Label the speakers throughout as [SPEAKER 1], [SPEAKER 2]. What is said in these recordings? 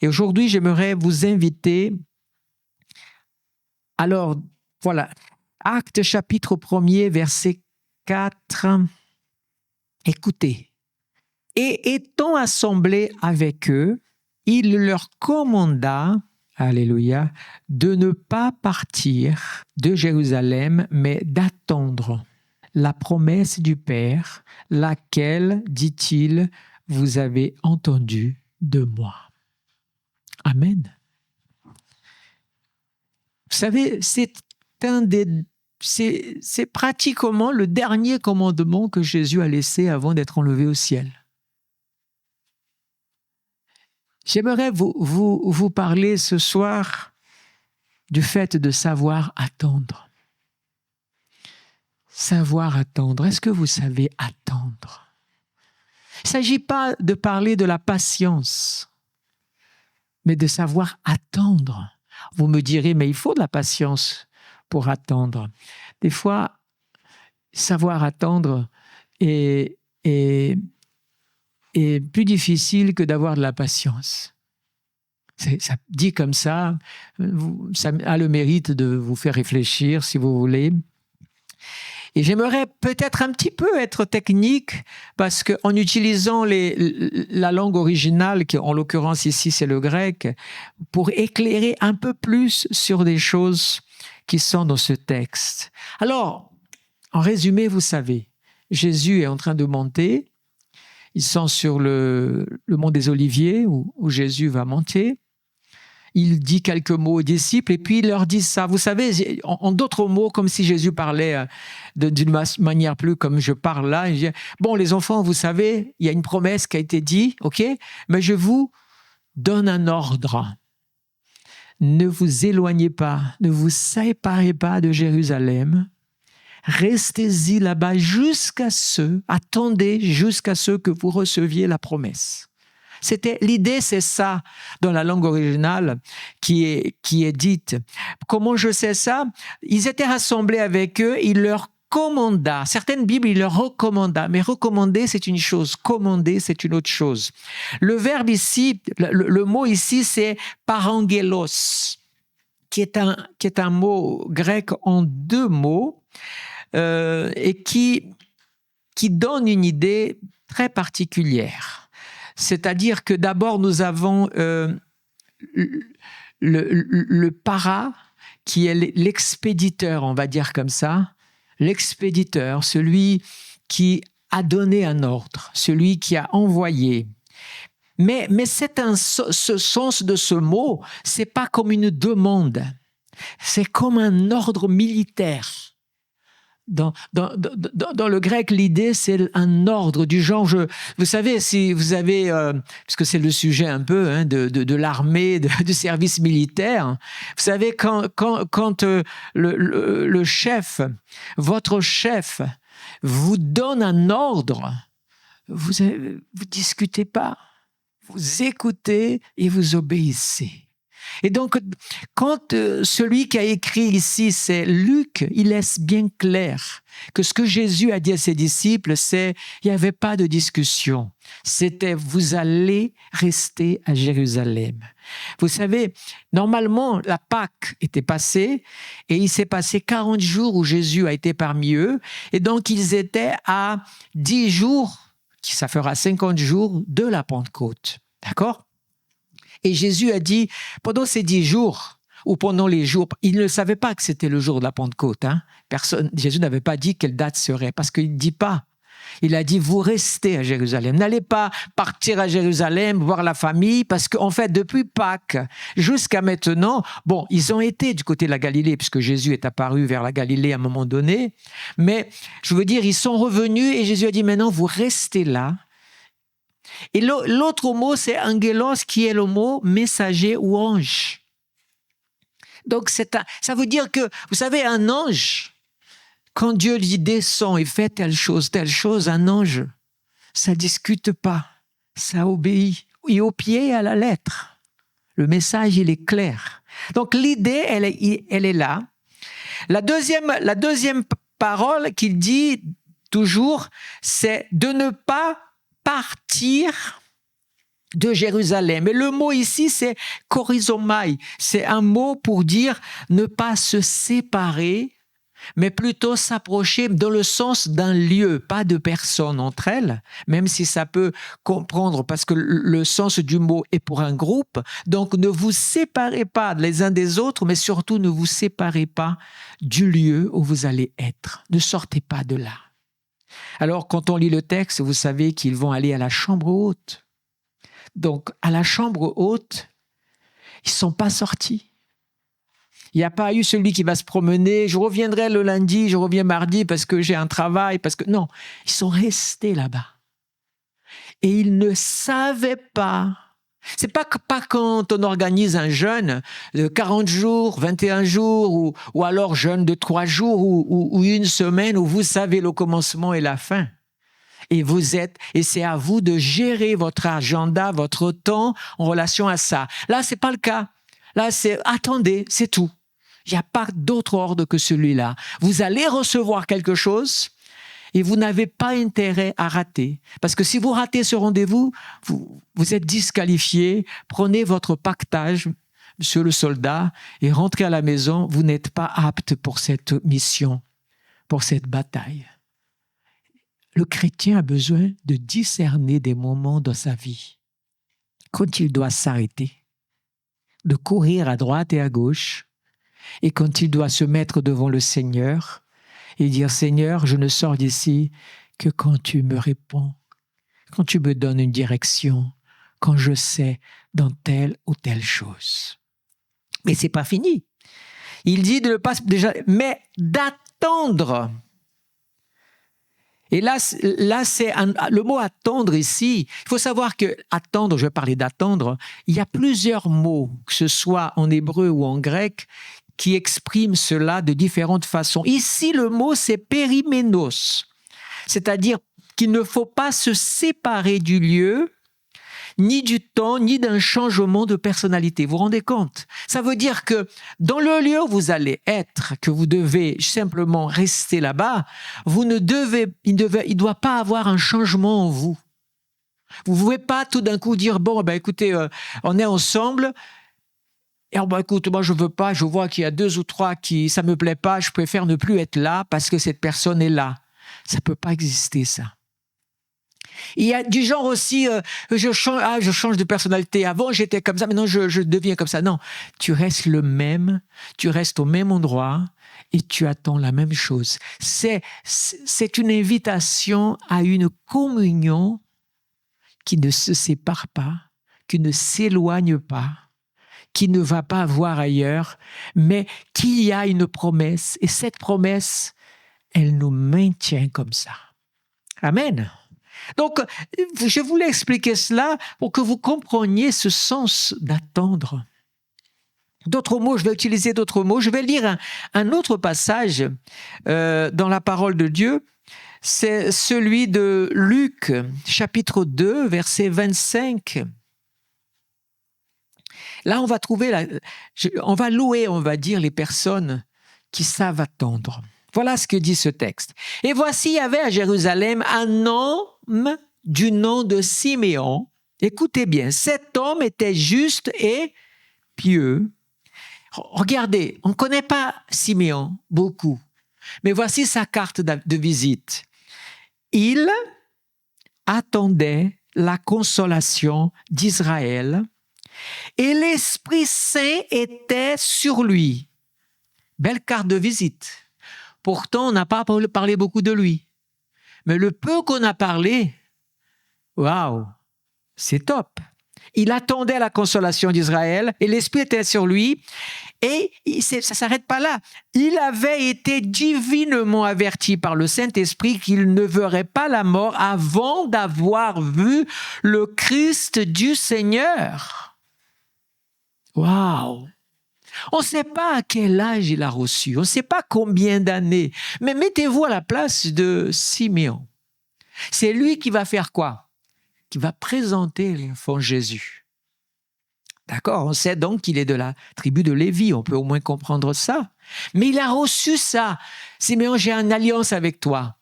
[SPEAKER 1] Et aujourd'hui, j'aimerais vous inviter. Alors, voilà. Actes chapitre 1er, verset 4. Écoutez. Et étant assemblés avec eux, il leur commanda, alléluia, de ne pas partir de Jérusalem, mais d'attendre la promesse du Père, laquelle, dit-il, vous avez entendu de moi. Amen. Vous savez, c'est pratiquement le dernier commandement que Jésus a laissé avant d'être enlevé au ciel. J'aimerais vous parler ce soir du fait de savoir attendre. Savoir attendre. Est-ce que vous savez attendre? Il ne s'agit pas de parler de la patience, mais de savoir attendre. Vous me direz, mais il faut de la patience pour attendre. Des fois, savoir attendre est plus difficile que d'avoir de la patience. Ça dit comme ça a le mérite de vous faire réfléchir, si vous voulez. Et j'aimerais peut-être un petit peu être technique, parce qu'en utilisant la langue originale, qui en l'occurrence ici c'est le grec, pour éclairer un peu plus sur des choses qui sont dans ce texte. Alors, en résumé, vous savez, Jésus est en train de monter. Ils sont sur le mont des Oliviers, où Jésus va monter. Il dit quelques mots aux disciples et puis il leur dit ça. Vous savez, en d'autres mots, comme si Jésus parlait d'une manière plus comme je parle là. Il dit, bon, les enfants, vous savez, il y a une promesse qui a été dite, ok, mais je vous donne un ordre. Ne vous éloignez pas, ne vous séparez pas de Jérusalem. Restez-y là-bas attendez jusqu'à ce que vous receviez la promesse. L'idée, c'est ça, dans la langue originale, qui est dite. Comment je sais ça? Ils étaient rassemblés avec eux, il leur commanda. Certaines Bibles, il leur recommanda. Mais recommander, c'est une chose. Commander, c'est une autre chose. Le verbe ici, le mot ici, c'est parangelos, qui est un mot grec en deux mots, et qui donne une idée très particulière. C'est-à-dire que d'abord, nous avons le para, qui est l'expéditeur, on va dire comme ça. L'expéditeur, celui qui a donné un ordre, celui qui a envoyé. Mais ce sens de ce mot, c'est pas comme une demande, c'est comme un ordre militaire. Dans le grec, l'idée, c'est un ordre du genre, vous savez, si vous avez, parce que c'est le sujet un peu de l'armée, du service militaire, vous savez, quand le chef, votre chef, vous donne un ordre, vous discutez pas, vous écoutez et vous obéissez. Et donc, quand celui qui a écrit ici, c'est Luc, il laisse bien clair que ce que Jésus a dit à ses disciples, c'est il n'y avait pas de discussion. C'était vous allez rester à Jérusalem. Vous savez, normalement, la Pâque était passée et il s'est passé 40 jours où Jésus a été parmi eux. Et donc, ils étaient à 10 jours, ça fera 50 jours de la Pentecôte. D'accord ? Et Jésus a dit, pendant ces 10 jours, ou pendant les jours, il ne savait pas que c'était le jour de la Pentecôte. Jésus n'avait pas dit quelle date serait, parce qu'il ne dit pas. Il a dit, vous restez à Jérusalem. N'allez pas partir à Jérusalem, voir la famille, parce qu'en fait, depuis Pâques jusqu'à maintenant, bon, ils ont été du côté de la Galilée, puisque Jésus est apparu vers la Galilée à un moment donné. Mais, je veux dire, ils sont revenus et Jésus a dit, maintenant, vous restez là. Et l'autre mot, c'est angelos, qui est le mot messager ou ange. Donc, ça veut dire que, vous savez, un ange, quand Dieu lui descend et fait telle chose, un ange, ça ne discute pas, ça obéit. Et au pied, à la lettre. Le message, il est clair. Donc, l'idée, elle est là. La deuxième parole qu'il dit toujours, c'est de ne pas partir de Jérusalem. Et le mot ici, c'est chorizomai. C'est un mot pour dire ne pas se séparer, mais plutôt s'approcher dans le sens d'un lieu, pas de personnes entre elles, même si ça peut comprendre, parce que le sens du mot est pour un groupe. Donc ne vous séparez pas les uns des autres, mais surtout ne vous séparez pas du lieu où vous allez être. Ne sortez pas de là. Alors quand on lit le texte, vous savez qu'ils vont aller à la chambre haute. Donc à la chambre haute, ils ne sont pas sortis. Il n'y a pas eu celui qui va se promener, je reviendrai le lundi, je reviens mardi parce que j'ai un travail, parce que... Non, ils sont restés là-bas. Et ils ne savaient pas. C'est pas quand on organise un jeûne de 40 jours, 21 jours, ou alors jeûne de 3 jours ou une semaine où vous savez le commencement et la fin. Et c'est à vous de gérer votre agenda, votre temps en relation à ça. Là, c'est pas le cas. Là, c'est attendez, c'est tout. Il n'y a pas d'autre ordre que celui-là. Vous allez recevoir quelque chose et vous n'avez pas intérêt à rater. Parce que si vous ratez ce rendez-vous, vous êtes disqualifié. Prenez votre pactage, monsieur le soldat, et rentrez à la maison. Vous n'êtes pas apte pour cette mission, pour cette bataille. Le chrétien a besoin de discerner des moments dans sa vie quand il doit s'arrêter, de courir à droite et à gauche, et quand il doit se mettre devant le Seigneur et dire « Seigneur, je ne sors d'ici que quand tu me réponds, quand tu me donnes une direction, quand je sais dans telle ou telle chose. » Mais ce n'est pas fini. Il dit de ne pas déjà, mais d'attendre. Et là c'est le mot « attendre » ici. Il faut savoir que « attendre », je vais parler d'attendre, il y a plusieurs mots, que ce soit en hébreu ou en grec, qui expriment cela de différentes façons. Ici, le mot, c'est « périménos », c'est-à-dire qu'il ne faut pas se séparer du lieu, ni du temps, ni d'un changement de personnalité. Vous vous rendez compte? Ça veut dire que dans le lieu où vous allez être, que vous devez simplement rester là-bas, il ne doit pas avoir un changement en vous. Vous ne pouvez pas tout d'un coup dire, bon, ben écoutez, on est ensemble, et bon, écoute, moi je veux pas, je vois qu'il y a 2 ou 3 qui, ça me plaît pas, je préfère ne plus être là parce que cette personne est là. Ça peut pas exister, ça. Il y a du genre aussi, je change de personnalité. Avant, j'étais comme ça, maintenant, je deviens comme ça. Non, tu restes le même, tu restes au même endroit et tu attends la même chose. C'est une invitation à une communion qui ne se sépare pas, qui ne s'éloigne pas, qui ne va pas voir ailleurs, mais qui a une promesse. Et cette promesse, elle nous maintient comme ça. Amen. Donc, je voulais expliquer cela pour que vous compreniez ce sens d'attendre. D'autres mots, je vais utiliser d'autres mots. Je vais lire un autre passage dans la parole de Dieu. C'est celui de Luc, chapitre 2, verset 25. Là, on va on va louer, on va dire, les personnes qui savent attendre. Voilà ce que dit ce texte. « Et voici, il y avait à Jérusalem un homme du nom de Siméon. » Écoutez bien, cet homme était juste et pieux. Regardez, on ne connaît pas Siméon beaucoup, mais voici sa carte de visite. Il attendait la consolation d'Israël et l'Esprit Saint était sur lui. Belle carte de visite. Pourtant, on n'a pas parlé beaucoup de lui. Mais le peu qu'on a parlé, waouh, c'est top. Il attendait la consolation d'Israël et l'Esprit était sur lui. Et ça ne s'arrête pas là. Il avait été divinement averti par le Saint-Esprit qu'il ne verrait pas la mort avant d'avoir vu le Christ du Seigneur. Waouh! On ne sait pas à quel âge il a reçu, on ne sait pas combien d'années, mais mettez-vous à la place de Siméon. C'est lui qui va faire quoi? Qui va présenter l'enfant Jésus. D'accord? On sait donc qu'il est de la tribu de Lévi, on peut au moins comprendre ça. Mais il a reçu ça. Siméon, j'ai une alliance avec toi.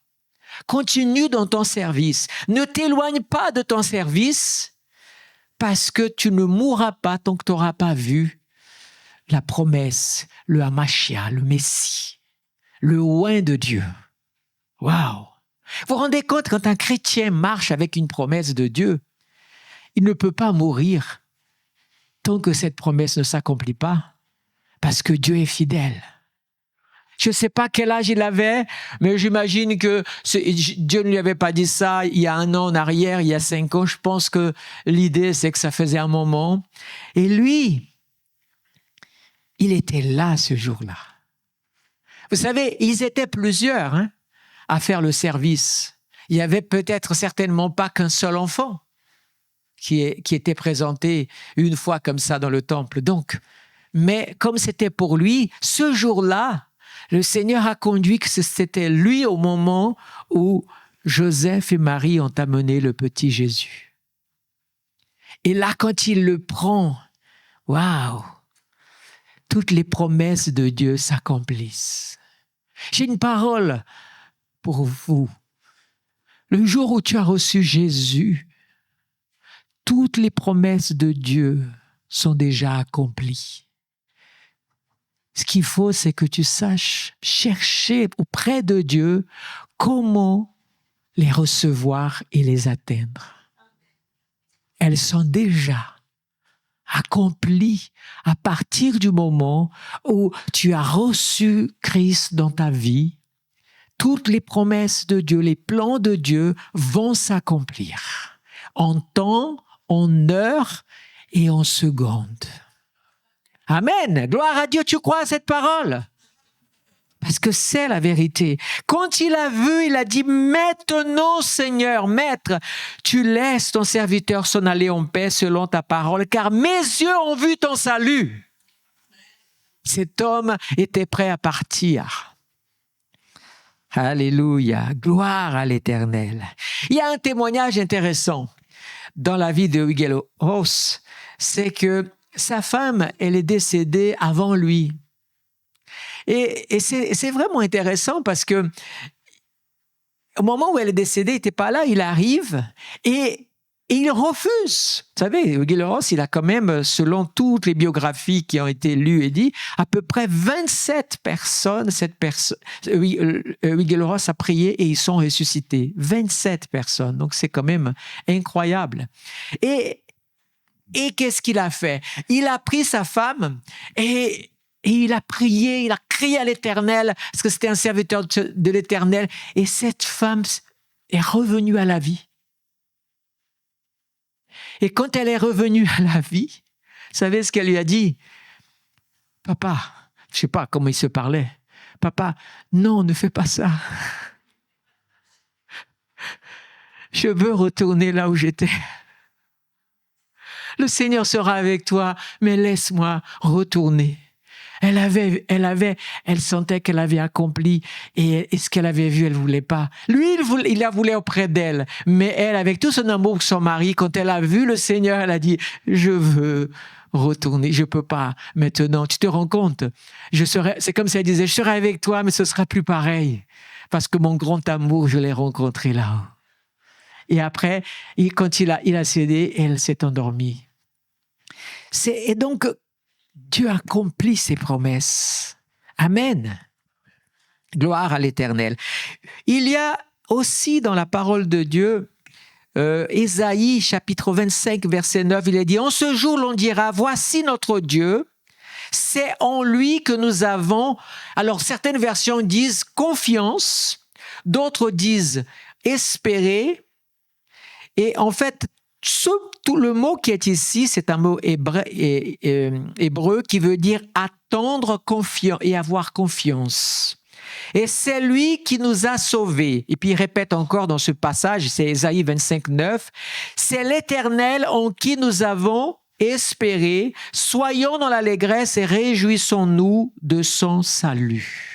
[SPEAKER 1] Continue dans ton service. Ne t'éloigne pas de ton service parce que tu ne mourras pas tant que tu n'auras pas vu la promesse, le Hamashia, le Messie, le oint de Dieu. Waouh! Vous vous rendez compte, quand un chrétien marche avec une promesse de Dieu, il ne peut pas mourir tant que cette promesse ne s'accomplit pas, parce que Dieu est fidèle. Je ne sais pas quel âge il avait, mais j'imagine que Dieu ne lui avait pas dit ça il y a 1 an en arrière, il y a 5 ans. Je pense que l'idée, c'est que ça faisait un moment. Et lui, il était là ce jour-là. Vous savez, ils étaient plusieurs à faire le service. Il n'y avait peut-être certainement pas qu'un seul enfant qui était présenté une fois comme ça dans le temple. Donc, mais comme c'était pour lui, ce jour-là, le Seigneur a conduit que c'était lui au moment où Joseph et Marie ont amené le petit Jésus. Et là, quand il le prend, waouh, toutes les promesses de Dieu s'accomplissent. J'ai une parole pour vous. Le jour où tu as reçu Jésus, toutes les promesses de Dieu sont déjà accomplies. Ce qu'il faut, c'est que tu saches chercher auprès de Dieu comment les recevoir et les atteindre. Elles sont déjà accomplies à partir du moment où tu as reçu Christ dans ta vie. Toutes les promesses de Dieu, les plans de Dieu vont s'accomplir en temps, en heure et en seconde. Amen. Gloire à Dieu, tu crois à cette parole? Parce que c'est la vérité. Quand il a vu, il a dit, maintenant, Seigneur, Maître, tu laisses ton serviteur s'en aller en paix selon ta parole, car mes yeux ont vu ton salut. Cet homme était prêt à partir. Alléluia. Gloire à l'Éternel. Il y a un témoignage intéressant dans la vie de Miguel Ross, c'est que sa femme, elle est décédée avant lui. Et c'est vraiment intéressant parce que au moment où elle est décédée, il n'était pas là, il arrive et il refuse. Vous savez, Miguel Ross, il a quand même, selon toutes les biographies qui ont été lues et dites, à peu près 27 personnes, Miguel Ross a prié et ils sont ressuscités. 27 personnes, donc c'est quand même incroyable. Et qu'est-ce qu'il a fait? Il a pris sa femme et il a prié, il a crié à l'Éternel, parce que c'était un serviteur de l'Éternel. Et cette femme est revenue à la vie. Et quand elle est revenue à la vie, vous savez ce qu'elle lui a dit? Papa, je ne sais pas comment il se parlait. Papa, non, ne fais pas ça. Je veux retourner là où j'étais. Le Seigneur sera avec toi, mais laisse-moi retourner. Elle sentait qu'elle avait accompli et ce qu'elle avait vu, elle ne voulait pas. Lui, il la voulait auprès d'elle, mais elle, avec tout son amour pour son mari, quand elle a vu le Seigneur, elle a dit, je veux retourner, je ne peux pas maintenant. Tu te rends compte? C'est comme si elle disait, je serai avec toi, mais ce ne sera plus pareil, parce que mon grand amour, je l'ai rencontré là-haut. Et après, quand il a cédé, elle s'est endormie. Et donc, Dieu accomplit ses promesses. Amen. Gloire à l'Éternel. Il y a aussi dans la parole de Dieu, Ésaïe, chapitre 25, verset 9, il est dit, « En ce jour, l'on dira, voici notre Dieu, c'est en lui que nous avons... » Alors, certaines versions disent « confiance », d'autres disent « espérer ». Et en fait, tout le mot qui est ici, c'est un mot hébreu qui veut dire attendre confiant et avoir confiance. Et c'est lui qui nous a sauvés. Et puis il répète encore dans ce passage, c'est Ésaïe 25, 9, c'est l'Éternel en qui nous avons espéré. Soyons dans l'allégresse et réjouissons-nous de son salut.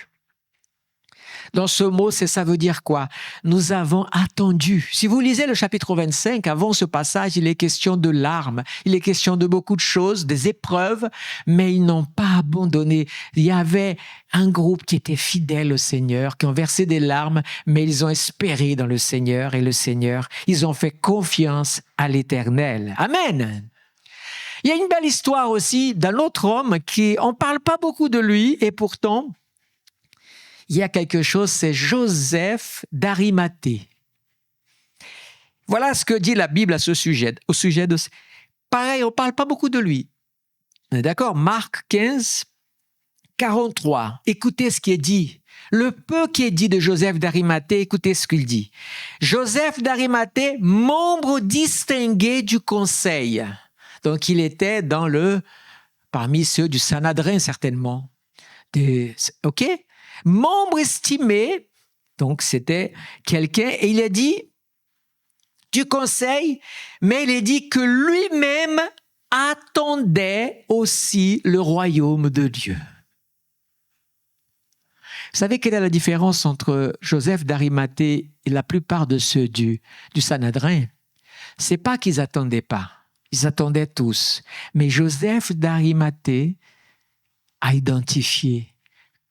[SPEAKER 1] Dans ce mot, ça veut dire quoi? Nous avons attendu. Si vous lisez le chapitre 25, avant ce passage, il est question de larmes, il est question de beaucoup de choses, des épreuves, mais ils n'ont pas abandonné. Il y avait un groupe qui était fidèle au Seigneur, qui ont versé des larmes, mais ils ont espéré dans le Seigneur et le Seigneur, ils ont fait confiance à l'Éternel. Amen. Il y a une belle histoire aussi d'un autre homme on ne parle pas beaucoup de lui, et pourtant, il y a quelque chose, c'est Joseph d'Arimathée. Voilà ce que dit la Bible à ce sujet. Au sujet de... Pareil, on ne parle pas beaucoup de lui. On est d'accord? Marc 15, 43. Écoutez ce qui est dit. Le peu qui est dit de Joseph d'Arimathée, écoutez ce qu'il dit. Joseph d'Arimathée, membre distingué du conseil. Donc, il était parmi ceux du Sanhédrin, certainement. OK? Membre estimé, donc c'était quelqu'un, et il a dit du conseil, mais il a dit que lui-même attendait aussi le royaume de Dieu. Vous savez quelle est la différence entre Joseph d'Arimathée et la plupart de ceux du Sanhédrin? C'est pas qu'ils attendaient pas. Ils attendaient tous. Mais Joseph d'Arimathée a identifié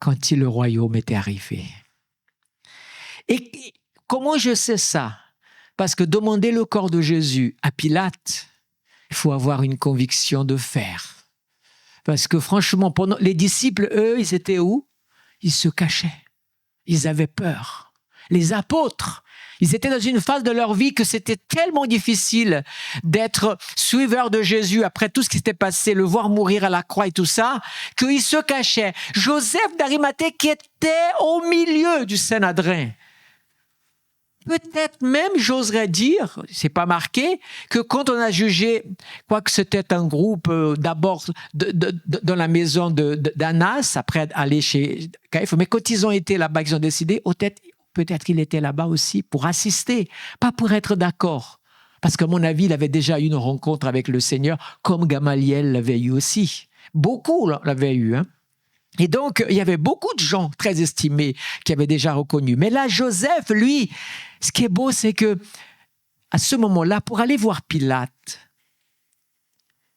[SPEAKER 1] quand le royaume était arrivé. Et comment je sais ça? Parce que demander le corps de Jésus à Pilate, il faut avoir une conviction de fer. Parce que franchement, les disciples, eux, ils étaient où? Ils se cachaient. Ils avaient peur. Les apôtres, ils étaient dans une phase de leur vie que c'était tellement difficile d'être suiveurs de Jésus après tout ce qui s'était passé, le voir mourir à la croix et tout ça, qu'ils se cachaient. Joseph d'Arimathée qui était au milieu du Sanhédrin. Peut-être même, j'oserais dire, c'est pas marqué, que quand on a jugé, quoique c'était un groupe d'abord dans la maison d'Annas, après aller chez Caïphe, mais quand ils ont été là-bas, ils ont décidé, peut-être qu'il était là-bas aussi pour assister, pas pour être d'accord. Parce qu'à mon avis, il avait déjà eu une rencontre avec le Seigneur, comme Gamaliel l'avait eu aussi. Beaucoup l'avaient eu, hein. Et donc, il y avait beaucoup de gens très estimés qui avaient déjà reconnu. Mais là, Joseph, lui, ce qui est beau, c'est que à ce moment-là, pour aller voir Pilate,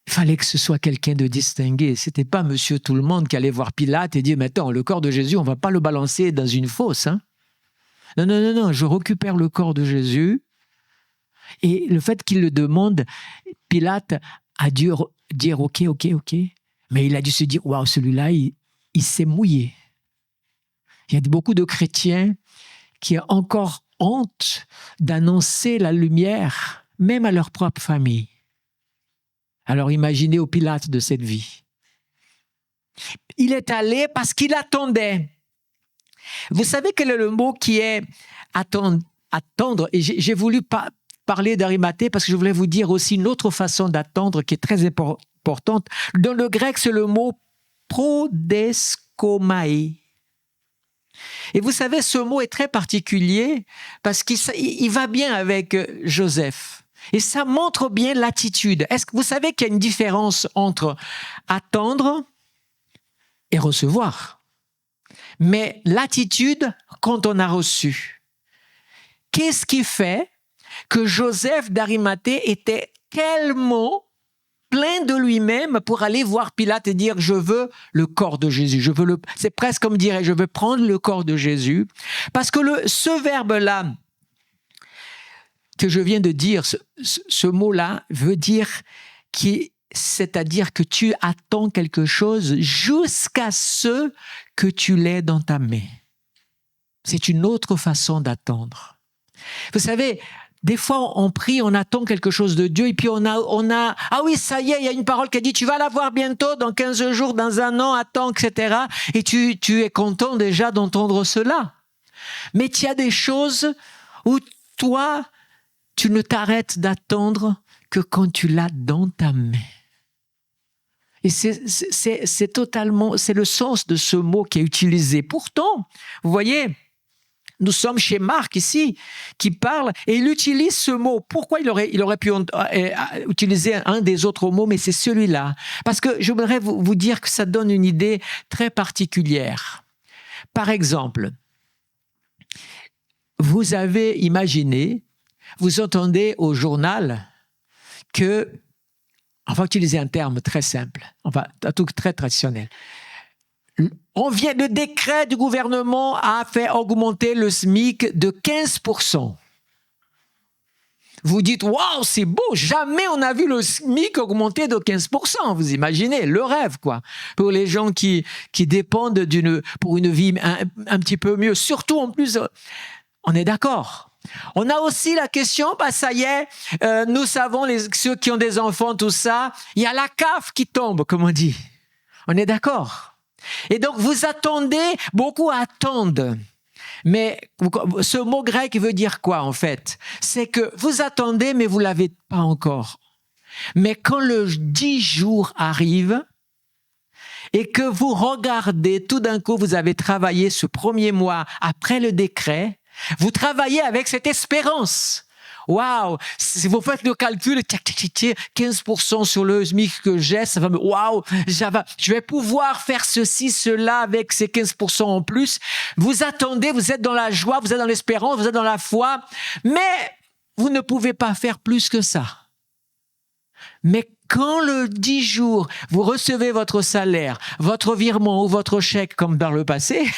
[SPEAKER 1] il fallait que ce soit quelqu'un de distingué. Ce n'était pas monsieur tout le monde qui allait voir Pilate et dire « Maintenant, le corps de Jésus, on ne va pas le balancer dans une fosse. Hein. » Non, je récupère le corps de Jésus. Et le fait qu'il le demande, Pilate a dû dire « Ok. » Mais il a dû se dire « Waouh, celui-là, il s'est mouillé. » Il y a beaucoup de chrétiens qui ont encore honte d'annoncer la lumière, même à leur propre famille. Alors imaginez au Pilate de cette vie. Il est allé parce qu'il attendait. Vous savez quel est le mot qui est attendre? Et j'ai voulu parler d'Arimathée parce que je voulais vous dire aussi une autre façon d'attendre qui est très importante. Dans le grec, c'est le mot prodeskomai. Et vous savez, ce mot est très particulier parce qu'il va bien avec Joseph. Et ça montre bien l'attitude. Est-ce que vous savez qu'il y a une différence entre attendre et recevoir? Mais l'attitude quand on a reçu. Qu'est-ce qui fait que Joseph d'Arimathée était tellement plein de lui-même pour aller voir Pilate et dire « Je veux le corps de Jésus. » C'est presque comme dire « Je veux prendre le corps de Jésus. » Parce que ce verbe-là que je viens de dire, ce mot-là veut dire c'est-à-dire que tu attends quelque chose jusqu'à ce que tu l'aies dans ta main. C'est une autre façon d'attendre. Vous savez, des fois, on prie, on attend quelque chose de Dieu et puis on a ah oui, ça y est, il y a une parole qui dit tu vas la voir bientôt, dans 15 jours, dans un an, attends, etc. Et tu es content déjà d'entendre cela. Mais il y a des choses où toi, tu ne t'arrêtes d'attendre que quand tu l'as dans ta main. Et c'est totalement, c'est le sens de ce mot qui est utilisé. Pourtant, vous voyez, nous sommes chez Marc ici, qui parle, et il utilise ce mot. Pourquoi il aurait pu utiliser un des autres mots, mais c'est celui-là. Parce que je voudrais vous dire que ça donne une idée très particulière. Par exemple, vous avez imaginé, vous entendez au journal que, on va utiliser un terme très simple, un truc très traditionnel. Le décret du gouvernement a fait augmenter le SMIC de 15%. Vous dites, waouh, c'est beau, jamais on a vu le SMIC augmenter de 15%. Vous imaginez, le rêve, quoi. Pour les gens qui dépendent pour une vie un petit peu mieux. Surtout, en plus, on est d'accord. On a aussi la question, ça y est, nous savons, ceux qui ont des enfants, tout ça, il y a la CAF qui tombe, comme on dit. On est d'accord. Et donc, vous attendez, beaucoup attendent. Mais ce mot grec veut dire quoi, en fait? C'est que vous attendez, mais vous ne l'avez pas encore. Mais quand le 10 jours arrive et que vous regardez, tout d'un coup, vous avez travaillé ce premier mois après le décret, vous travaillez avec cette espérance. Waouh, si vous faites le calcul, 15% sur le SMIC que j'ai, ça va me, waouh, je vais pouvoir faire ceci, cela avec ces 15% en plus. Vous attendez, vous êtes dans la joie, vous êtes dans l'espérance, vous êtes dans la foi, mais vous ne pouvez pas faire plus que ça. Mais quand le 10 jours, vous recevez votre salaire, votre virement ou votre chèque comme dans le passé,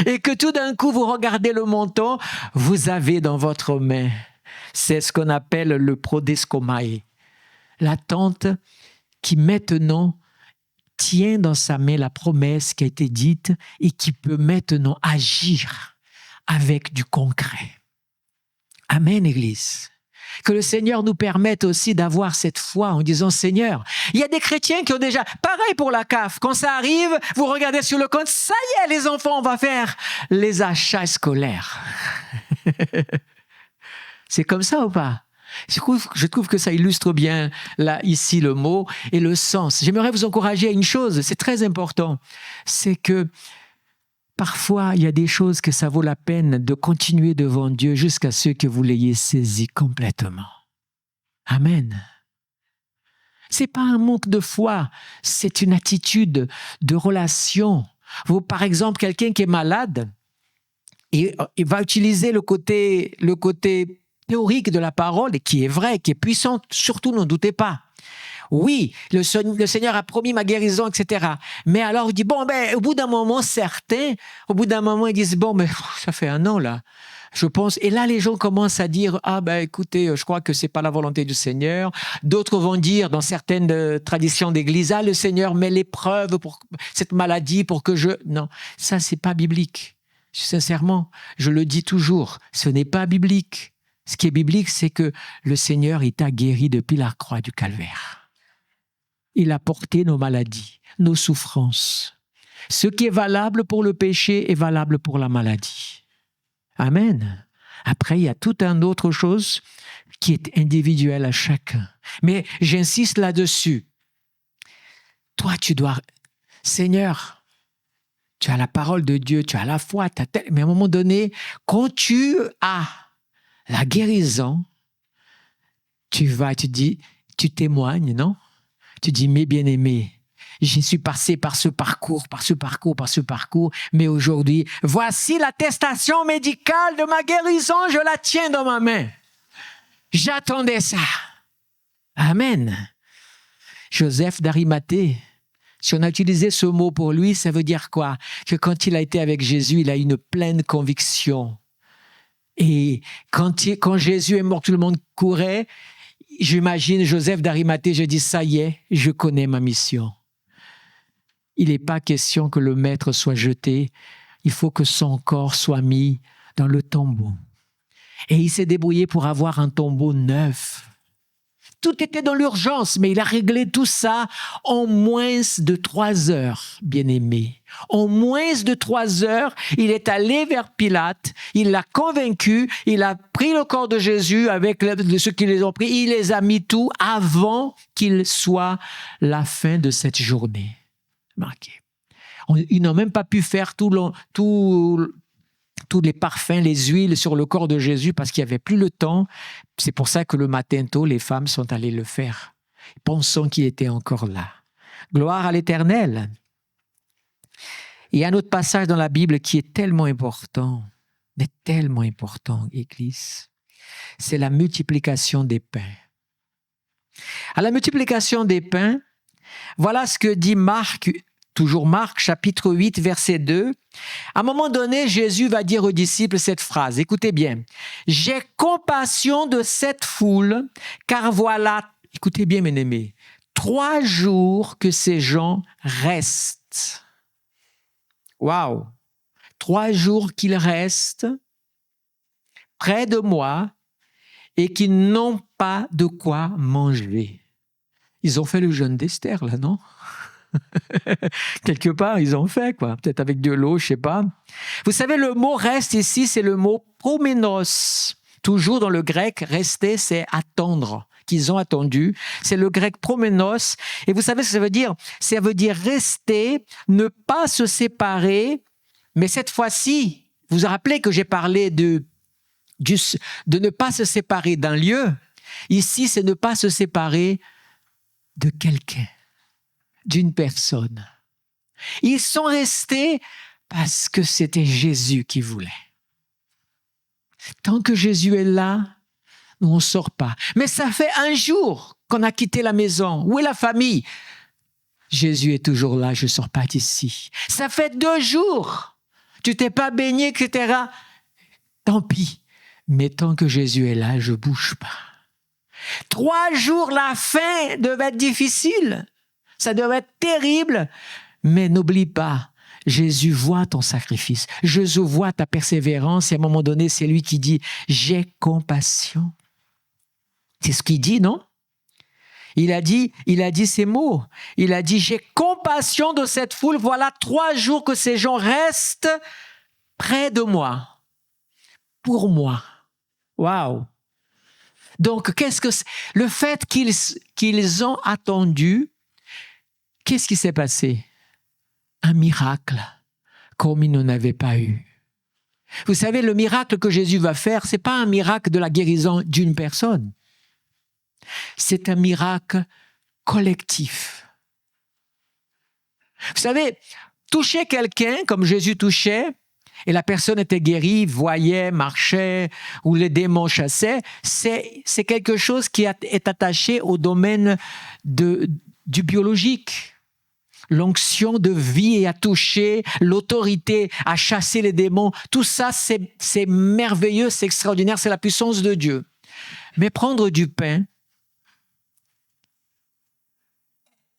[SPEAKER 1] et que tout d'un coup vous regardez le montant, vous avez dans votre main, c'est ce qu'on appelle le prodeskomai, l'attente qui maintenant tient dans sa main la promesse qui a été dite et qui peut maintenant agir avec du concret. Amen, Église. Que le Seigneur nous permette aussi d'avoir cette foi en disant, Seigneur, il y a des chrétiens qui ont déjà, pareil pour la CAF, quand ça arrive, vous regardez sur le compte, ça y est, les enfants, on va faire les achats scolaires. C'est comme ça ou pas? Je trouve que ça illustre bien, là, ici, le mot et le sens. J'aimerais vous encourager à une chose, c'est très important, c'est que parfois, il y a des choses que ça vaut la peine de continuer devant Dieu jusqu'à ce que vous l'ayez saisi complètement. Amen. C'est pas un manque de foi, c'est une attitude de relation. Vous, par exemple, quelqu'un qui est malade, il va utiliser le côté théorique de la parole, et qui est vrai, qui est puissant, surtout n'en doutez pas. Oui, le Seigneur a promis ma guérison, etc. Mais alors, il dit, au bout d'un moment, certains, ils disent, mais ça fait 1 an, là, je pense. Et là, les gens commencent à dire, écoutez, je crois que c'est pas la volonté du Seigneur. D'autres vont dire, dans certaines traditions d'église, le Seigneur met l'épreuve pour cette maladie pour que je... Non, ça, c'est pas biblique. Sincèrement, je le dis toujours, ce n'est pas biblique. Ce qui est biblique, c'est que le Seigneur, il t'a guéri depuis la croix du calvaire. Il a porté nos maladies, nos souffrances. Ce qui est valable pour le péché est valable pour la maladie. Amen. Après, il y a toute une autre chose qui est individuelle à chacun. Mais j'insiste là-dessus. Toi, tu dois... Seigneur, tu as la parole de Dieu, tu as la foi, mais à un moment donné, quand tu as la guérison, tu dis, tu témoignes, non? Tu dis, mes bien-aimés, je suis passé par ce parcours, mais aujourd'hui, voici l'attestation médicale de ma guérison, je la tiens dans ma main. J'attendais ça. Amen. Joseph d'Arimathée, si on a utilisé ce mot pour lui, ça veut dire quoi? Que quand il a été avec Jésus, il a une pleine conviction. Et quand Jésus est mort, tout le monde courait. J'imagine Joseph d'Arimathée, je dis, ça y est, je connais ma mission. Il n'est pas question que le maître soit jeté. Il faut que son corps soit mis dans le tombeau. Et il s'est débrouillé pour avoir un tombeau neuf. Tout était dans l'urgence, mais il a réglé tout ça en moins de 3 heures, bien-aimé. En moins de 3 heures, il est allé vers Pilate, il l'a convaincu, il a pris le corps de Jésus avec ceux qui les ont pris, il les a mis tout avant qu'il soit la fin de cette journée. Marqué. Ils n'ont même pas pu faire tous les parfums, les huiles sur le corps de Jésus parce qu'il n'y avait plus le temps. C'est pour ça que le matin tôt, les femmes sont allées le faire, pensant qu'il était encore là. Gloire à l'Éternel. Il y a un autre passage dans la Bible qui est tellement important, mais tellement important, Église. C'est la multiplication des pains. À la multiplication des pains, voilà ce que dit Marc toujours Marc, chapitre 8, verset 2. À un moment donné, Jésus va dire aux disciples cette phrase. Écoutez bien. « J'ai compassion de cette foule, car voilà, écoutez bien, mes aimés, 3 jours que ces gens restent. » Waouh! 3 jours qu'ils restent près de moi et qu'ils n'ont pas de quoi manger. Ils ont fait le jeûne d'Esther, là, non? Quelque part, ils ont fait, quoi. Peut-être avec de l'eau, je sais pas. Vous savez, le mot reste ici, c'est le mot proménos. Toujours dans le grec, rester, c'est attendre, qu'ils ont attendu. C'est le grec proménos. Et vous savez ce que ça veut dire? Ça veut dire rester, ne pas se séparer. Mais cette fois-ci, vous vous rappelez que j'ai parlé de ne pas se séparer d'un lieu. Ici, c'est ne pas se séparer de quelqu'un, d'une personne. Ils sont restés parce que c'était Jésus qui voulait. Tant que Jésus est là, nous on ne sort pas. Mais ça fait 1 jour qu'on a quitté la maison. Où est la famille? Jésus est toujours là, je ne sors pas d'ici. Ça fait 2 jours. Tu t'es pas baigné, etc. Tant pis. Mais tant que Jésus est là, je ne bouge pas. 3 jours, la fin devait être difficile. Ça devait être terrible. Mais n'oublie pas, Jésus voit ton sacrifice. Jésus voit ta persévérance. Et à un moment donné, c'est lui qui dit, j'ai compassion. C'est ce qu'il dit, non? Il a dit ces mots. Il a dit, j'ai compassion de cette foule. Voilà 3 jours que ces gens restent près de moi. Pour moi. Waouh! Donc, le fait qu'ils ont attendu, qu'est-ce qui s'est passé? Un miracle, comme ils n'en avaient pas eu. Vous savez, le miracle que Jésus va faire, ce n'est pas un miracle de la guérison d'une personne. C'est un miracle collectif. Vous savez, toucher quelqu'un comme Jésus touchait, et la personne était guérie, voyait, marchait, ou les démons chassaient, c'est quelque chose qui est attaché au domaine du biologique. L'onction de vie et à toucher, l'autorité à chasser les démons, tout ça, c'est merveilleux, c'est extraordinaire, c'est la puissance de Dieu. Mais prendre du pain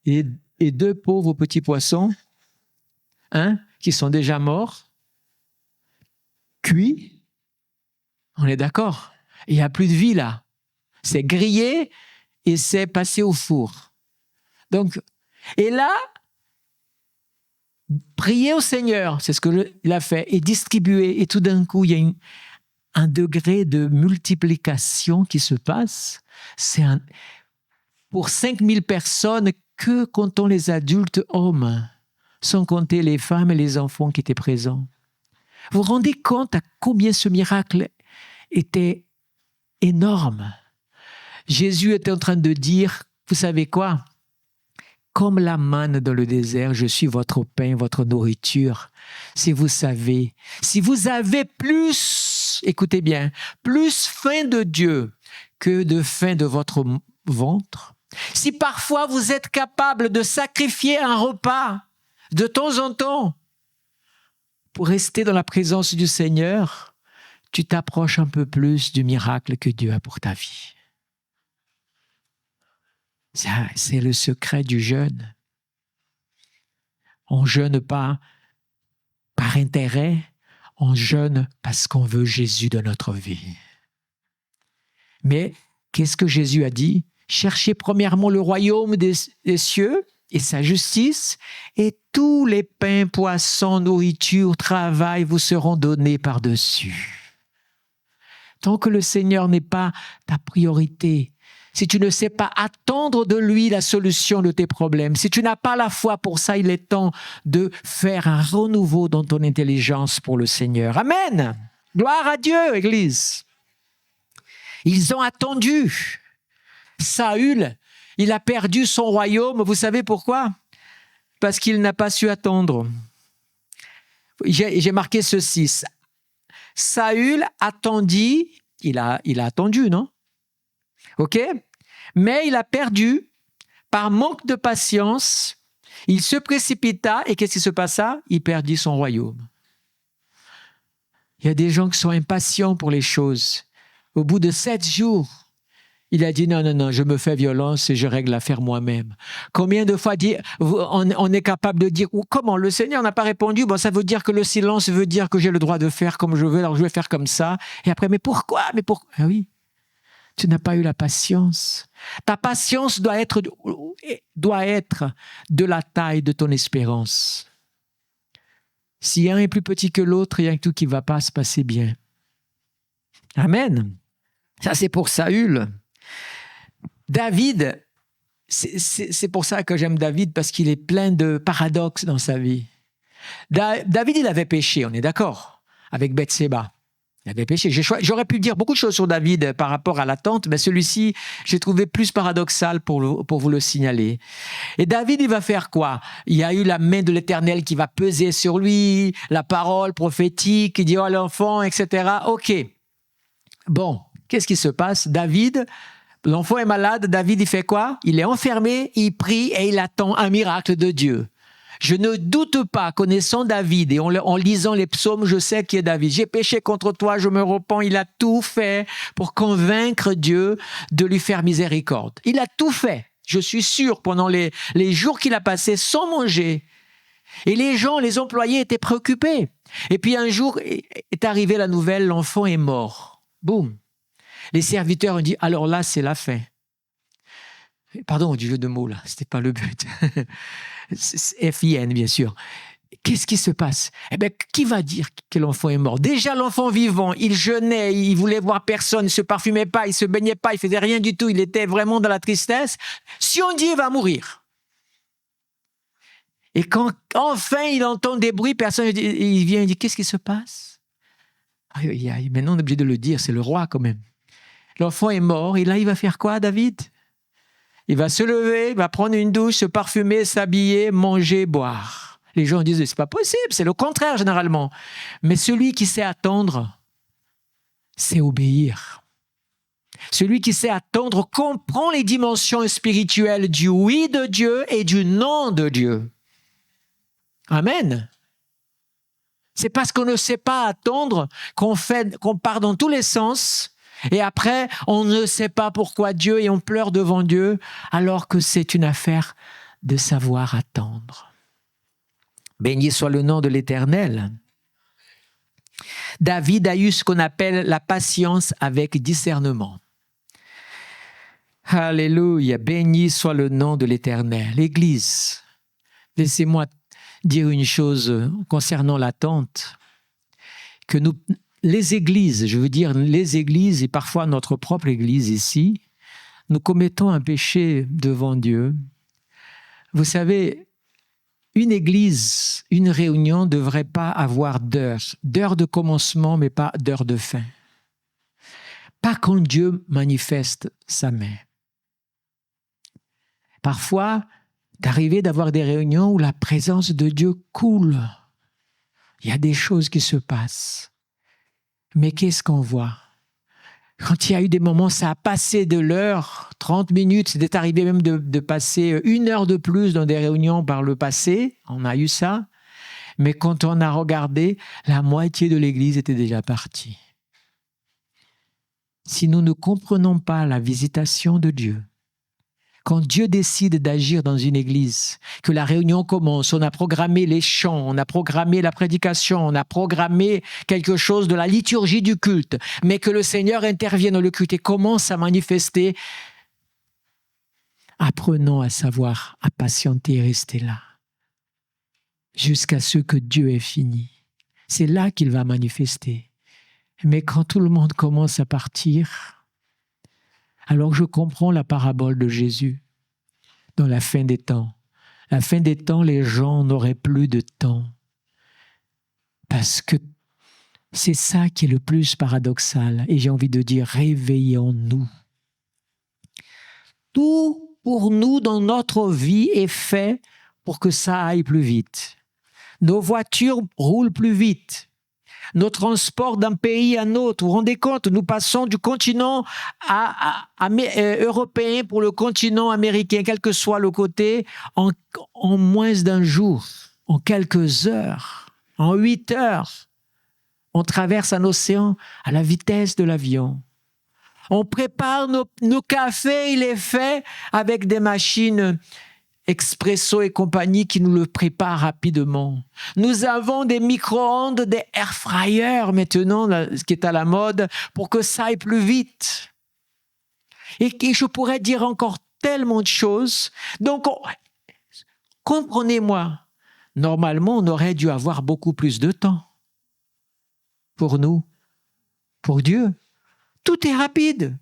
[SPEAKER 1] et 2 pauvres petits poissons, qui sont déjà morts, cuit, on est d'accord. Il n'y a plus de vie là. C'est grillé et c'est passé au four. Donc, et là, prier au Seigneur, c'est ce qu'il a fait, et distribuer. Et tout d'un coup, il y a un degré de multiplication qui se passe. Pour 5000 personnes, que comptons les adultes hommes, sans compter les femmes et les enfants qui étaient présents. Vous vous rendez compte à combien ce miracle était énorme? Jésus était en train de dire, vous savez quoi? Comme la manne dans le désert, je suis votre pain, votre nourriture. Si vous avez plus, écoutez bien, plus faim de Dieu que de faim de votre ventre, si parfois vous êtes capable de sacrifier un repas de temps en temps, pour rester dans la présence du Seigneur, tu t'approches un peu plus du miracle que Dieu a pour ta vie. Ça, c'est le secret du jeûne. On ne jeûne pas par intérêt, on jeûne parce qu'on veut Jésus dans notre vie. Mais qu'est-ce que Jésus a dit? Cherchez premièrement le royaume des cieux et sa justice, et tous les pains, poissons, nourriture, travail vous seront donnés par-dessus. Tant que le Seigneur n'est pas ta priorité, si tu ne sais pas attendre de lui la solution de tes problèmes, si tu n'as pas la foi pour ça, il est temps de faire un renouveau dans ton intelligence pour le Seigneur. Amen. Gloire à Dieu, Église. Ils ont attendu. Saül, il a perdu son royaume. Vous savez pourquoi? Parce qu'il n'a pas su attendre. J'ai marqué ceci. Saül attendit, il a attendu, non? OK? Mais il a perdu par manque de patience. Il se précipita et qu'est-ce qui se passa? Il perdit son royaume. Il y a des gens qui sont impatients pour les choses. Au bout de 7 jours, il a dit non, je me fais violence et je règle l'affaire moi-même. Combien de fois on est capable de dire comment le Seigneur n'a pas répondu? Bon, ça veut dire que le silence veut dire que j'ai le droit de faire comme je veux, alors je vais faire comme ça. Et après, mais pourquoi? Ah oui, tu n'as pas eu la patience. Ta patience doit être de la taille de ton espérance. Si un est plus petit que l'autre, il y a tout qui ne va pas se passer bien. Amen. Ça, c'est pour Saül. David, c'est pour ça que j'aime David, parce qu'il est plein de paradoxes dans sa vie. David, il avait péché, on est d'accord, avec Bathséba. Il avait péché. J'aurais pu dire beaucoup de choses sur David par rapport à l'attente, mais celui-ci, j'ai trouvé plus paradoxal pour vous le signaler. Et David, il va faire quoi? Il y a eu la main de l'Éternel qui va peser sur lui, la parole prophétique, il dit « Oh l'enfant », etc. Ok. Bon, qu'est-ce qui se passe? David, l'enfant est malade, David, il fait quoi? Il est enfermé, il prie et il attend un miracle de Dieu. Je ne doute pas, connaissant David et en lisant les psaumes, je sais qui est David. J'ai péché contre toi, je me repens. Il a tout fait pour convaincre Dieu de lui faire miséricorde. Il a tout fait. Je suis sûr, pendant les jours qu'il a passés sans manger. Et les gens, les employés étaient préoccupés. Et puis un jour est arrivée la nouvelle, l'enfant est mort. Boum. Les serviteurs ont dit, alors là, c'est la fin. Pardon du jeu de mots, là, c'était pas le but. F-I-N, bien sûr. Qu'est-ce qui se passe? Eh bien, qui va dire que l'enfant est mort? Déjà, l'enfant vivant, il jeûnait, il voulait voir personne, il ne se parfumait pas, il ne se baignait pas, il ne faisait rien du tout, il était vraiment dans la tristesse. Si on dit, il va mourir. Et quand enfin il entend des bruits, personne, il vient et dit, qu'est-ce qui se passe? Maintenant, on est obligé de le dire, c'est le roi quand même. L'enfant est mort, et là, il va faire quoi, David? Il va se lever, il va prendre une douche, se parfumer, s'habiller, manger, boire. Les gens disent, c'est pas possible, c'est le contraire généralement. Mais celui qui sait attendre, c'est obéir. Celui qui sait attendre comprend les dimensions spirituelles du oui de Dieu et du non de Dieu. Amen. C'est parce qu'on ne sait pas attendre qu'on part dans tous les sens. Et après, on ne sait pas pourquoi Dieu et on pleure devant Dieu, alors que c'est une affaire de savoir attendre. Béni soit le nom de l'Éternel. David a eu ce qu'on appelle la patience avec discernement. Alléluia, béni soit le nom de l'Éternel. L'Église, laissez-moi dire une chose concernant l'attente, que nous... Les églises, je veux dire les églises et parfois notre propre église ici, nous commettons un péché devant Dieu. Vous savez, une église, une réunion ne devrait pas avoir d'heure de commencement, mais pas d'heure de fin. Pas quand Dieu manifeste sa main. Parfois, d'arriver d'avoir des réunions où la présence de Dieu coule. Il y a des choses qui se passent. Mais qu'est-ce qu'on voit? Quand il y a eu des moments, ça a passé de l'heure, 30 minutes, c'était arrivé même de passer 1 heure de plus dans des réunions par le passé, on a eu ça, mais quand on a regardé, la moitié de l'église était déjà partie. Si nous ne comprenons pas la visitation de Dieu, quand Dieu décide d'agir dans une église, que la réunion commence, on a programmé les chants, on a programmé la prédication, on a programmé quelque chose de la liturgie du culte, mais que le Seigneur intervienne dans le culte et commence à manifester, apprenons à savoir, à patienter et rester là, jusqu'à ce que Dieu ait fini. C'est là qu'il va manifester. Mais quand tout le monde commence à partir, alors je comprends la parabole de Jésus dans la fin des temps. La fin des temps, les gens n'auraient plus de temps. Parce que c'est ça qui est le plus paradoxal. Et j'ai envie de dire, réveillons-nous. Tout pour nous dans notre vie est fait pour que ça aille plus vite. Nos voitures roulent plus vite. nos transports d'un pays à un autre. Vous vous rendez compte, nous passons du continent européen pour le continent américain, quel que soit le côté, en moins d'un jour, en quelques heures, en 8 heures. On traverse un océan à la vitesse de l'avion. On prépare nos cafés, il est fait avec des machines Expresso et compagnie qui nous le préparent rapidement. Nous avons des micro-ondes, des air fryers maintenant, ce qui est à la mode, pour que ça aille plus vite. Et je pourrais dire encore tellement de choses. Donc, comprenez-moi, normalement, on aurait dû avoir beaucoup plus de temps pour nous, pour Dieu. Tout est rapide.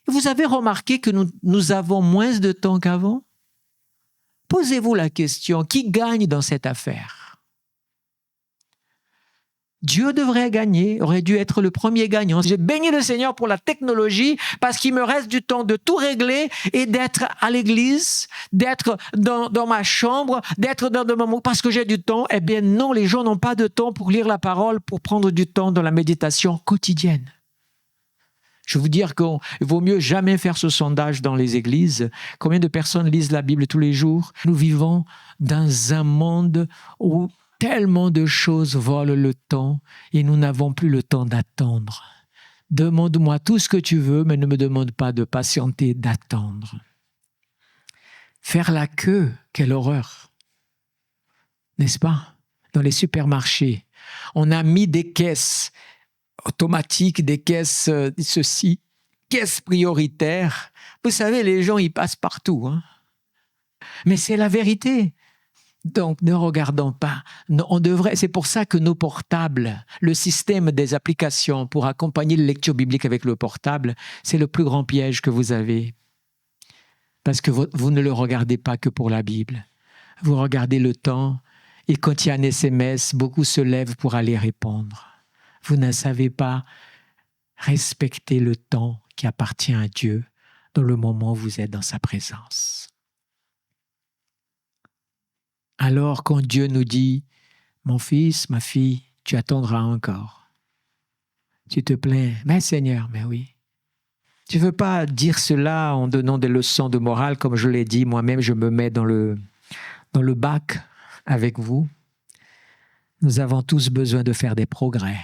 [SPEAKER 1] Vous avez remarqué que nous avons moins de temps qu'avant? Posez-vous la question, qui gagne dans cette affaire? Dieu devrait gagner, aurait dû être le premier gagnant. J'ai béni le Seigneur pour la technologie parce qu'il me reste du temps de tout régler et d'être à l'église, d'être dans ma chambre, d'être dans mon... Parce que j'ai du temps. Eh bien non, les gens n'ont pas de temps pour lire la parole, pour prendre du temps dans la méditation quotidienne. Je veux vous dire qu'il vaut mieux jamais faire ce sondage dans les églises. Combien de personnes lisent la Bible tous les jours? Nous vivons dans un monde où tellement de choses volent le temps et nous n'avons plus le temps d'attendre. Demande-moi tout ce que tu veux, mais ne me demande pas de patienter, d'attendre. Faire la queue, quelle horreur. N'est-ce pas? Dans les supermarchés, on a mis des caisses automatiques, des caisses caisses prioritaires. Vous savez, les gens, ils passent partout. Hein? Mais c'est la vérité. Donc, ne regardons pas. C'est pour ça que nos portables, le système des applications pour accompagner la lecture biblique avec le portable, c'est le plus grand piège que vous avez. Parce que vous ne le regardez pas que pour la Bible. Vous regardez le temps et quand il y a un SMS, beaucoup se lèvent pour aller répondre. Vous ne savez pas respecter le temps qui appartient à Dieu dans le moment où vous êtes dans sa présence. Alors quand Dieu nous dit « Mon fils, ma fille, tu attendras encore. » Tu te plains « Mais Seigneur, mais oui. » Tu ne veux pas dire cela en donnant des leçons de morale, comme je l'ai dit, moi-même je me mets dans le bac avec vous. Nous avons tous besoin de faire des progrès.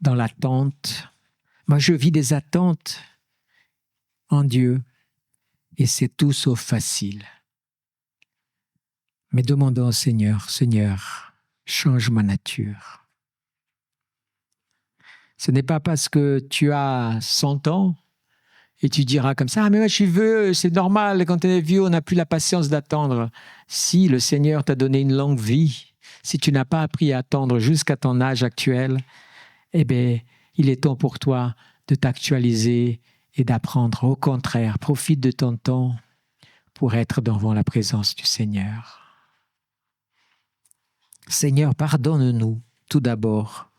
[SPEAKER 1] Dans l'attente. Moi, je vis des attentes en Dieu et c'est tout sauf facile. Mais demandons au Seigneur, Seigneur, change ma nature. Ce n'est pas parce que tu as 100 ans et tu diras comme ça, « Ah, mais moi, je suis vieux, c'est normal, quand on est vieux, on n'a plus la patience d'attendre. » Si le Seigneur t'a donné une longue vie, si tu n'as pas appris à attendre jusqu'à ton âge actuel, eh bien, il est temps pour toi de t'actualiser et d'apprendre. Au contraire, profite de ton temps pour être devant la présence du Seigneur. Seigneur, pardonne-nous tout d'abord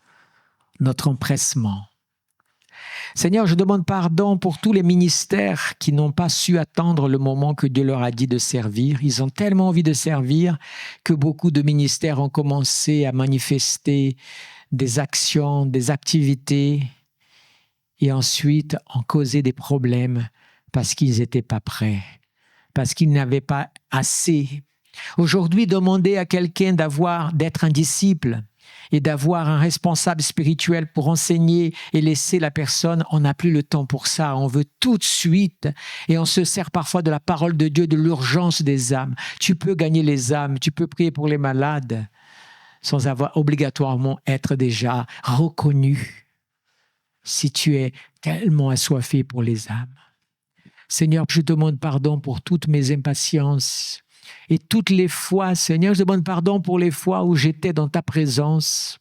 [SPEAKER 1] notre empressement. Seigneur, je demande pardon pour tous les ministères qui n'ont pas su attendre le moment que Dieu leur a dit de servir. Ils ont tellement envie de servir que beaucoup de ministères ont commencé à manifester des actions, des activités et ensuite ont causé des problèmes parce qu'ils n'étaient pas prêts, parce qu'ils n'avaient pas assez. Aujourd'hui, demander à quelqu'un d'être un disciple et d'avoir un responsable spirituel pour enseigner et laisser la personne, on n'a plus le temps pour ça. On veut tout de suite et on se sert parfois de la parole de Dieu, de l'urgence des âmes. Tu peux gagner les âmes, tu peux prier pour les malades sans avoir obligatoirement être déjà reconnu si tu es tellement assoiffé pour les âmes. Seigneur, je te demande pardon pour toutes mes impatiences et toutes les fois, Seigneur, je te demande pardon pour les fois où j'étais dans ta présence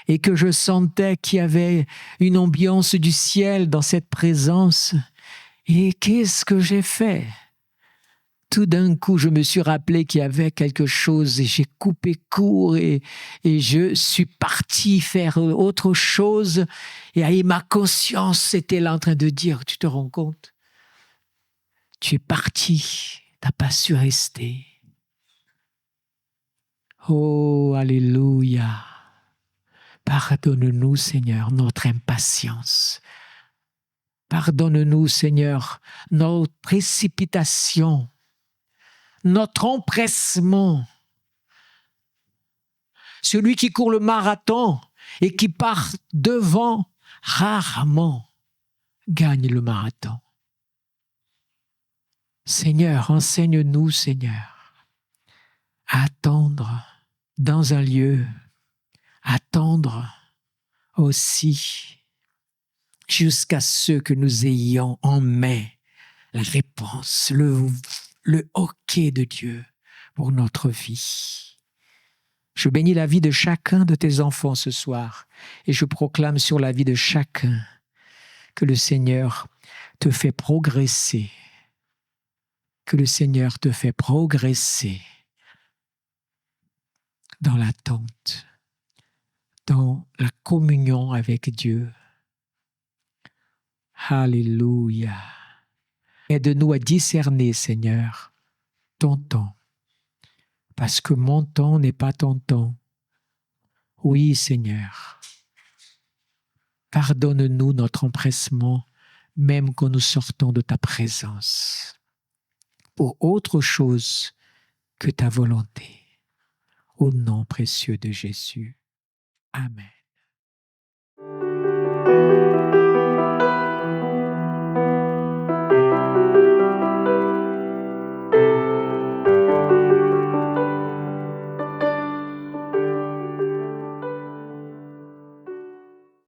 [SPEAKER 1] et que je sentais qu'il y avait une ambiance du ciel dans cette présence. Et qu'est-ce que j'ai fait? Tout d'un coup, je me suis rappelé qu'il y avait quelque chose et j'ai coupé court et je suis parti faire autre chose. Et ma conscience était là en train de dire, tu te rends compte? Tu es parti, tu n'as pas su rester. Oh, alléluia. Pardonne-nous, Seigneur, notre impatience. Pardonne-nous, Seigneur, notre précipitation, notre empressement. Celui qui court le marathon et qui part devant rarement gagne le marathon. Seigneur, enseigne-nous, Seigneur, à attendre dans un lieu, attendre aussi jusqu'à ce que nous ayons en main la réponse, le OK de Dieu pour notre vie. Je bénis la vie de chacun de tes enfants ce soir et je proclame sur la vie de chacun que le Seigneur te fait progresser, que le Seigneur te fait progresser dans l'attente, dans la communion avec Dieu. Alléluia. Aide-nous à discerner, Seigneur, ton temps, parce que mon temps n'est pas ton temps. Oui, Seigneur. Pardonne-nous notre empressement, même quand nous sortons de ta présence, pour autre chose que ta volonté. Au nom précieux de Jésus. Amen.